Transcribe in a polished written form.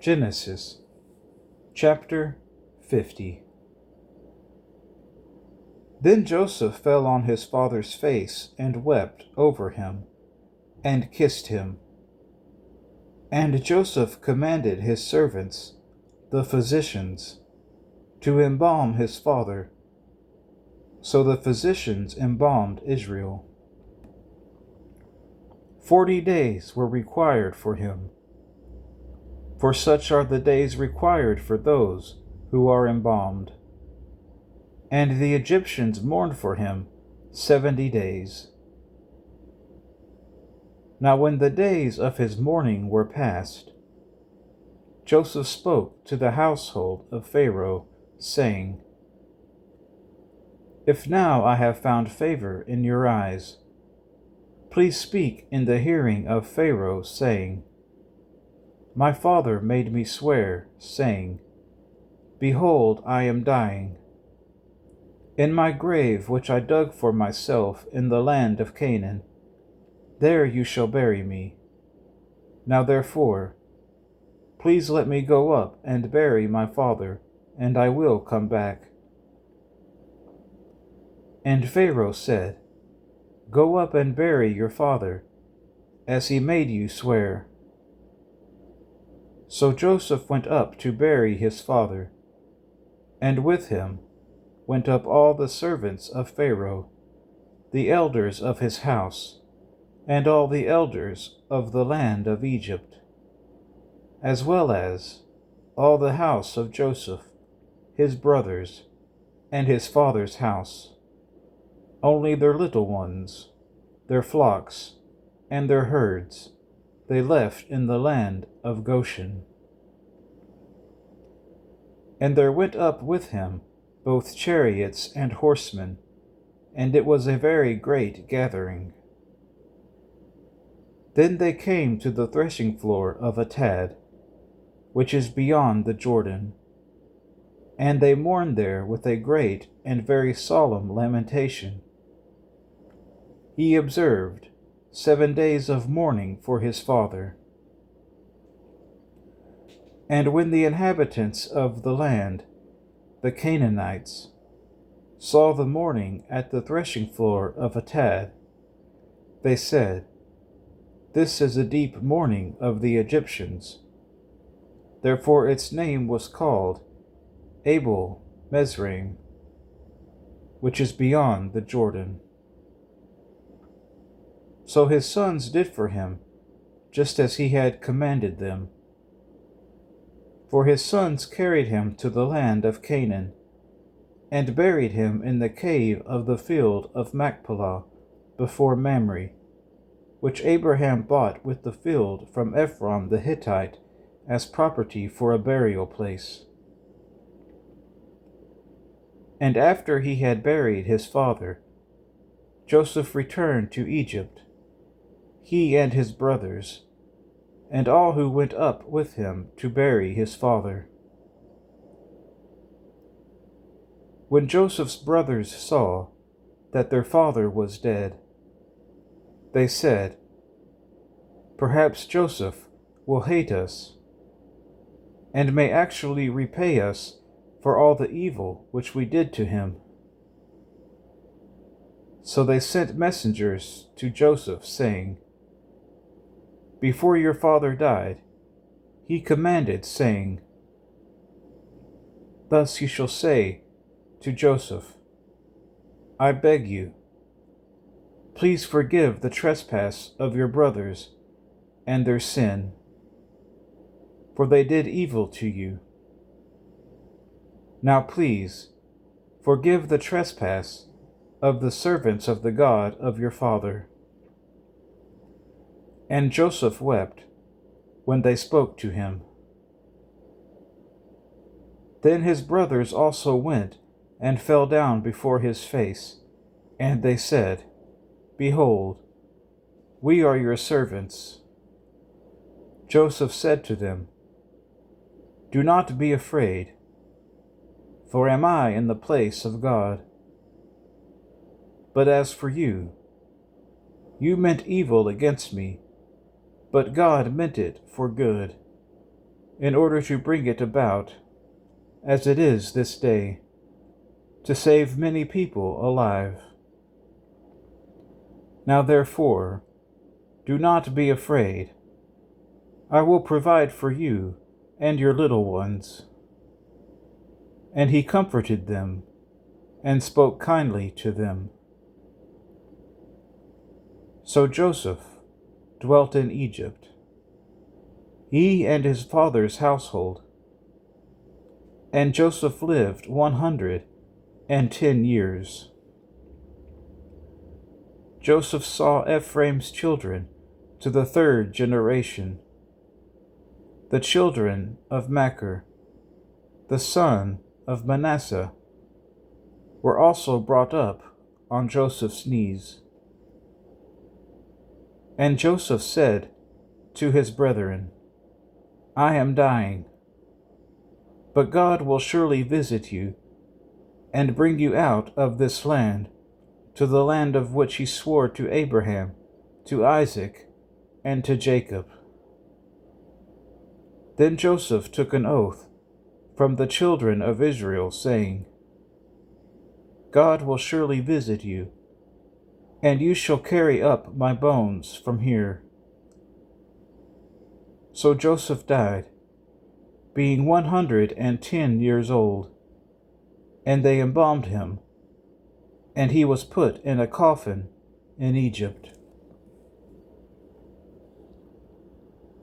Genesis chapter 50. Then Joseph fell on his father's face and wept over him, and kissed him. And Joseph commanded his servants, the physicians, to embalm his father. So the physicians embalmed Israel. 40 days were required for him, for such are the days required for those who are embalmed. And the Egyptians mourned for him 70 days. Now when the days of his mourning were past, Joseph spoke to the household of Pharaoh, saying, If now I have found favor in your eyes, please speak in the hearing of Pharaoh, saying, My father made me swear, saying, Behold, I am dying. In my grave which I dug for myself in the land of Canaan, there you shall bury me. Now therefore, please let me go up and bury my father, and I will come back. And Pharaoh said, Go up and bury your father, as he made you swear. So Joseph went up to bury his father, and with him went up all the servants of Pharaoh, the elders of his house, and all the elders of the land of Egypt, as well as all the house of Joseph, his brothers, and his father's house. Only their little ones, their flocks, and their herds they left in the land of Goshen. And there went up with him both chariots and horsemen, and it was a very great gathering. Then they came to the threshing floor of Atad, which is beyond the Jordan, and they mourned there with a great and very solemn lamentation. He observed 7 days of mourning for his father. And when the inhabitants of the land, the Canaanites, saw the mourning at the threshing floor of Atad, they said, This is a deep mourning of the Egyptians. Therefore its name was called Abel Mizraim, which is beyond the Jordan. So his sons did for him, just as he had commanded them. For his sons carried him to the land of Canaan, and buried him in the cave of the field of Machpelah before Mamre, which Abraham bought with the field from Ephron the Hittite as property for a burial place. And after he had buried his father, Joseph returned to Egypt, he and his brothers, and all who went up with him to bury his father. When Joseph's brothers saw that their father was dead, they said, Perhaps Joseph will hate us, and may actually repay us for all the evil which we did to him. So they sent messengers to Joseph, saying, Before your father died, he commanded, saying, Thus you shall say to Joseph, I beg you, please forgive the trespass of your brothers and their sin, for they did evil to you. Now please forgive the trespass of the servants of the God of your father. And Joseph wept when they spoke to him. Then his brothers also went and fell down before his face, and they said, Behold, we are your servants. Joseph said to them, Do not be afraid, for am I in the place of God? But as for you, you meant evil against me, but God meant it for good, in order to bring it about, as it is this day, to save many people alive. Now therefore, do not be afraid. I will provide for you and your little ones. And he comforted them and spoke kindly to them. So Joseph dwelt in Egypt, he and his father's household. And Joseph lived 110 years. Joseph saw Ephraim's children to the third generation. The children of Machir, the son of Manasseh, were also brought up on Joseph's knees. And Joseph said to his brethren, I am dying, but God will surely visit you and bring you out of this land to the land of which he swore to Abraham, to Isaac, and to Jacob. Then Joseph took an oath from the children of Israel, saying, God will surely visit you, and you shall carry up my bones from here. So Joseph died, being 110 years old, and they embalmed him, and he was put in a coffin in Egypt.